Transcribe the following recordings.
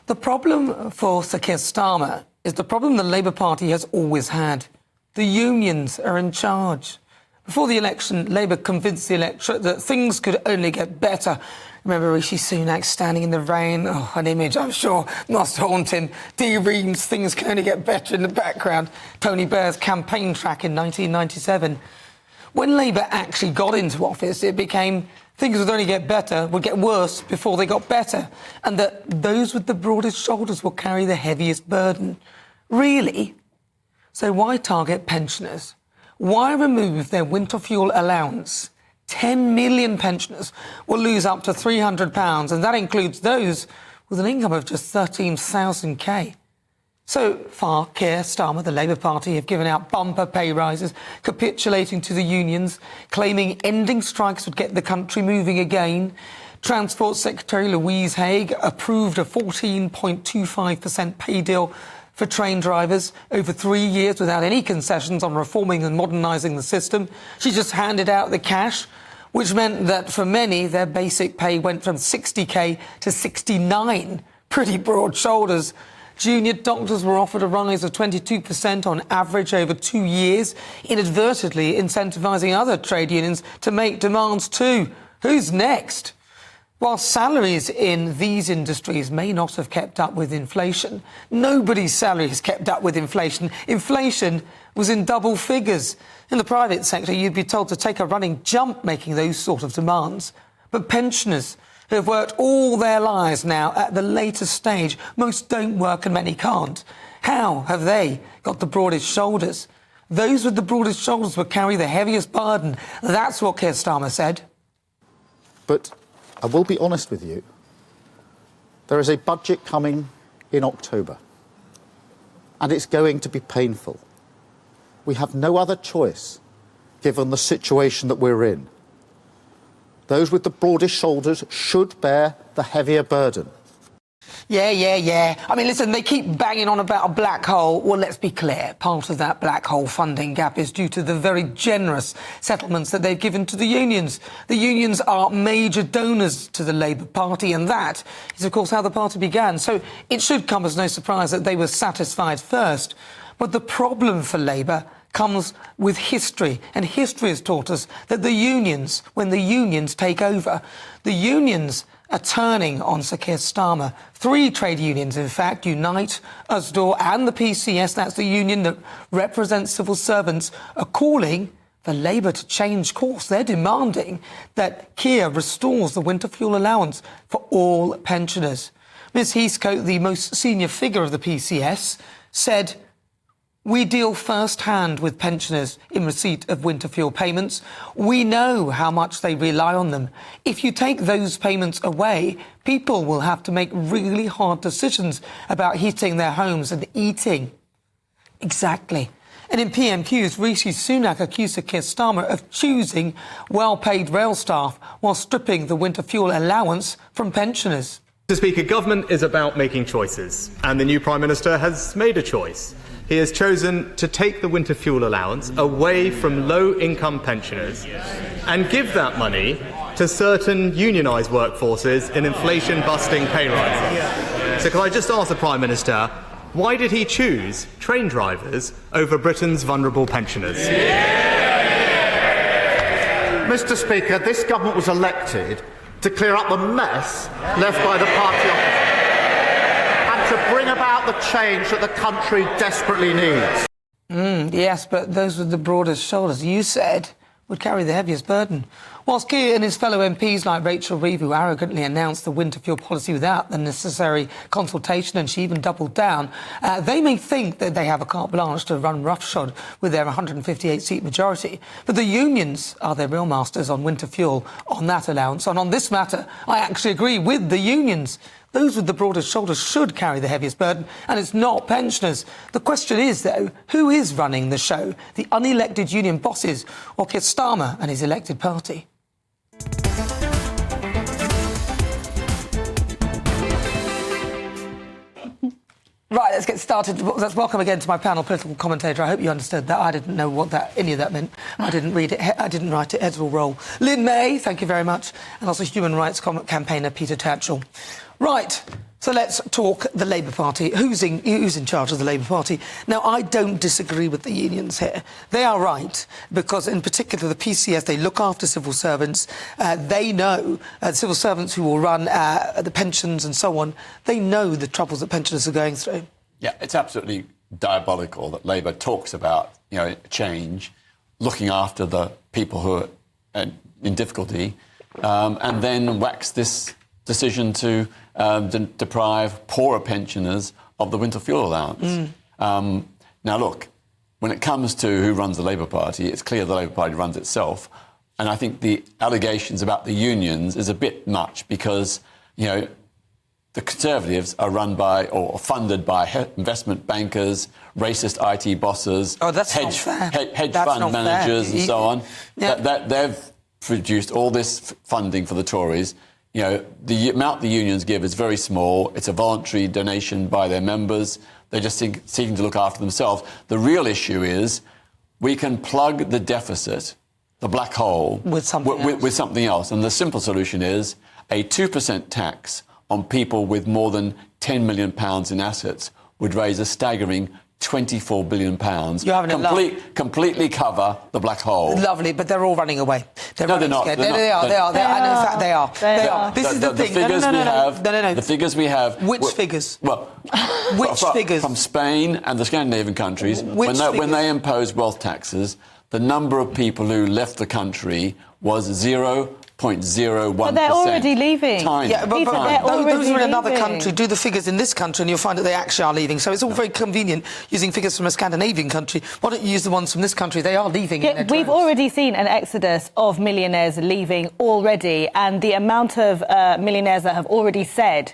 The problem for Sir Keir Starmer is the problem the Labour Party has always had. The unions are in charge. Before the election, Labour convinced the electorate that things could only get better. Remember Rishi Sunak standing in the rain? Oh, an image I'm sure must haunt him. Dee Ream's "Things Can Only Get Better" in the background. Tony Blair's campaign track in 1997. When Labour actually got into office, it became things would only get better, would get worse before they got better, and that those with the broadest shoulders will carry the heaviest burden. Really? So why target pensioners? Why remove their winter fuel allowance? 10 million pensioners will lose up to £300, and that includes those with an income of just 13,000k. So far, Keir Starmer, the Labour Party, have given out bumper pay rises, capitulating to the unions, claiming ending strikes would get the country moving again. Transport Secretary Louise Haigh approved a 14.25% pay deal for train drivers over 3 years without any concessions on reforming and modernising the system. She just handed out the cash, which meant that for many, their basic pay went from 60k to 69. Pretty broad shoulders. Junior doctors were offered a rise of 22% on average over 2 years, inadvertently incentivising other trade unions to make demands too. Who's next? While salaries in these industries may not have kept up with inflation, nobody's salary has kept up with inflation. Inflation was in double figures. In the private sector, you'd be told to take a running jump making those sort of demands. But pensioners who have worked all their lives now at the latest stage, most don't work and many can't. How have they got the broadest shoulders? Those with the broadest shoulders will carry the heaviest burden. That's what Keir Starmer said. But I will be honest with you, there is a budget coming in October, and it's going to be painful. We have no other choice, given the situation that we're in. Those with the broadest shoulders should bear the heavier burden. Yeah. I mean, listen, they keep banging on about a black hole. Well, let's be clear. Part of that black hole funding gap is due to the very generous settlements that they've given to the unions. The unions are major donors to the Labour Party, and that is, of course, how the party began. So it should come as no surprise that they were satisfied first. But the problem for Labour comes with history, and history has taught us that the unions, when the unions take over, the unions are turning on Sir Keir Starmer. 3 trade unions, in fact, Unite, USDAW and the PCS, that's the union that represents civil servants, are calling for Labour to change course. They're demanding that Keir restores the winter fuel allowance for all pensioners. Ms Heathcote, the most senior figure of the PCS, said, "We deal first-hand with pensioners in receipt of winter fuel payments. We know how much they rely on them. If you take those payments away, people will have to make really hard decisions about heating their homes and eating." Exactly. And in PMQs, Rishi Sunak accused Keir Starmer of choosing well-paid rail staff while stripping the winter fuel allowance from pensioners. Mr. Speaker, government is about making choices, and the new Prime Minister has made a choice. He has chosen to take the winter fuel allowance away from low-income pensioners and give that money to certain unionised workforces in inflation-busting pay rises. So can I just ask the Prime Minister, why did he choose train drivers over Britain's vulnerable pensioners? Mr. Speaker, this government was elected to clear up the mess left by the party opposition and to bring about the change that the country desperately needs. Yes, but those with the broadest shoulders, you said, would carry the heaviest burden. Whilst Keir and his fellow MPs like Rachel Reeves, who arrogantly announced the winter fuel policy without the necessary consultation, and she even doubled down, they may think that they have a carte blanche to run roughshod with their 158-seat majority. But the unions are their real masters on winter fuel, on that allowance. And on this matter, I actually agree with the unions. Those with the broadest shoulders should carry the heaviest burden, and it's not pensioners. The question is, though, who is running the show? The unelected union bosses or Keir Starmer and his elected party? Right, let's get started. Let's welcome again to my panel, political commentator. I hope you understood that. I didn't know what any of that meant. I didn't read it. I didn't write it. Heads will roll. Lynn May, thank you very much. And also human rights campaigner Peter Tatchell. Right. So let's talk the Labour Party. Who's in charge of the Labour Party? Now, I don't disagree with the unions here. They are right, because in particular the PCS, they look after civil servants. They know civil servants who will run the pensions and so on. They know the troubles that pensioners are going through. Yeah, it's absolutely diabolical that Labour talks about, change, looking after the people who are in difficulty, and then whacks this decision to deprive poorer pensioners of the winter fuel allowance. Now, look, when it comes to who runs the Labour Party, it's clear the Labour Party runs itself. And I think the allegations about the unions is a bit much because, the Conservatives are run by or funded by investment bankers, racist IT bosses, hedge fund managers and so on. Yeah. They've produced all this funding for the Tories. The amount the unions give is very small. It's a voluntary donation by their members. They're just seeking to look after themselves. The real issue is we can plug the deficit, the black hole, with something else. And the simple solution is a 2% tax on people with more than £10 million in assets would raise a staggering £24 billion. Completely cover the black hole. Lovely, but they're all running away. They're not. They are. And in fact, they are. This is the thing. The figures we have. Which figures? Well, figures? From Spain and the Scandinavian countries, when they imposed wealth taxes, the number of people who left the country was 0.01%. But they're already leaving. Tiny. Yeah, but those are in another country. Do the figures in this country and you'll find that they actually are leaving. So it's all very convenient using figures from a Scandinavian country. Why don't you use the ones from this country? They are leaving. Yeah, we've already seen an exodus of millionaires leaving already, and the amount of millionaires that have already said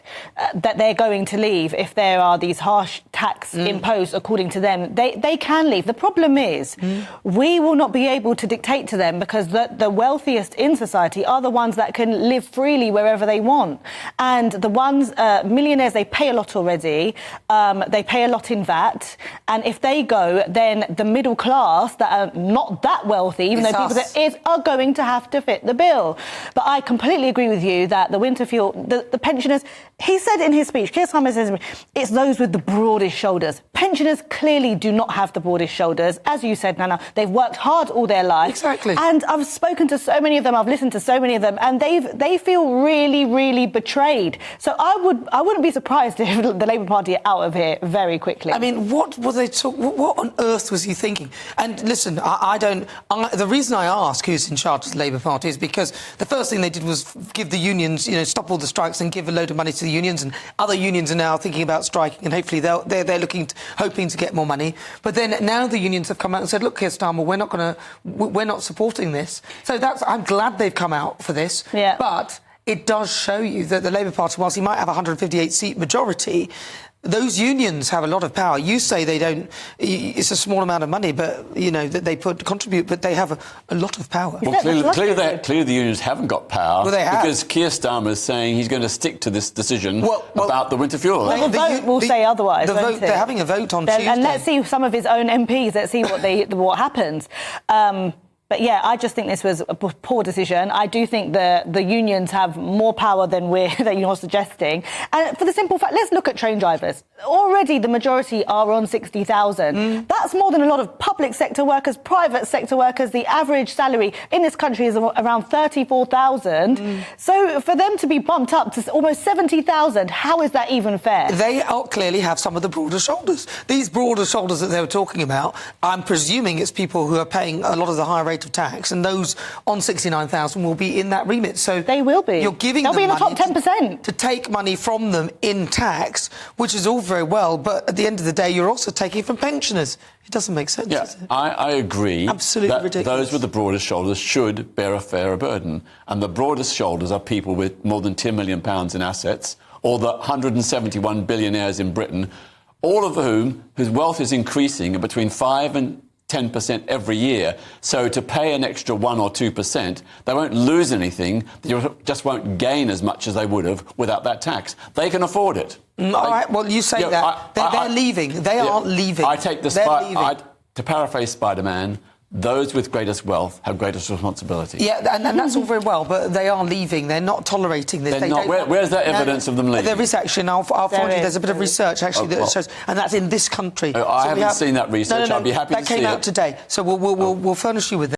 that they're going to leave if there are these harsh tax imposed according to them, they can leave. The problem is we will not be able to dictate to them because the wealthiest in society are the ones that can live freely wherever they want. And the ones, millionaires, they pay a lot already. They pay a lot in VAT. And if they go, then the middle class that are not that wealthy, even though people that are going to have to fit the bill. But I completely agree with you that the winter fuel, the pensioners, he said in his speech, Keir Starmer says, it's those with the broadest shoulders. Pensioners clearly do not have the broadest shoulders. As you said, Nana, they've worked hard all their life. Exactly. And I've spoken to so many of them, I've listened to so many of them, and they feel really, really betrayed. So I wouldn't be surprised if the Labour Party are out of here very quickly. I mean, what on earth was he thinking? And listen, the reason I ask who's in charge of the Labour Party is because the first thing they did was give the unions, stop all the strikes and give a load of money to the unions, and other unions are now thinking about striking, and hopefully they're hoping to get more money. But then now the unions have come out and said, look, Keir Starmer, we're not supporting this. So I'm glad they've come out for this. Yeah. But it does show you that the Labour Party, whilst he might have a 158-seat majority, those unions have a lot of power. You say they don't. It's a small amount of money, but that they contribute, but they have a lot of power. Well, clearly the unions haven't got power. Well, they have. Because Keir Starmer is saying he's going to stick to this decision about the winter fuel. Well, the vote will say otherwise. They're having a vote on Tuesday, and let's see some of his own MPs. Let's see what happens. But yeah, I just think this was a poor decision. I do think the unions have more power than you're suggesting. And for the simple fact, let's look at train drivers. Already the majority are on 60,000. That's more than a lot of public sector workers, private sector workers. The average salary in this country is around 34,000. So for them to be bumped up to almost 70,000, how is that even fair? They clearly have some of the broader shoulders. These broader shoulders that they were talking about, I'm presuming it's people who are paying a lot of the higher rate of tax, and those on 69,000 will be in that remit. So they will be. You're giving They'll them be in the top 10% to take money from them in tax, which is all very well, but at the end of the day, you're also taking from pensioners. It doesn't make sense. Yeah, does it? I agree. Absolutely that ridiculous. Those with the broadest shoulders should bear a fairer burden, and the broadest shoulders are people with more than £10 million in assets, or the 171 billionaires in Britain, all of whose wealth is increasing at between 5 and 10% every year. So to pay an extra 1 or 2%, they won't lose anything. They just won't gain as much as they would have without that tax. They can afford it. All right, well, you say that. They're leaving. They aren't leaving. I take to paraphrase Spider-Man, those with greatest wealth have greatest responsibility. Yeah, and that's all very well, but they are leaving. They're not tolerating this. They're not. Where's that evidence of them leaving? There is actually, and I'll find you. There's a bit of research actually that shows, and that's in this country. I haven't seen that research. No, I'd be happy to see it. That came out today, so we'll furnish you with it.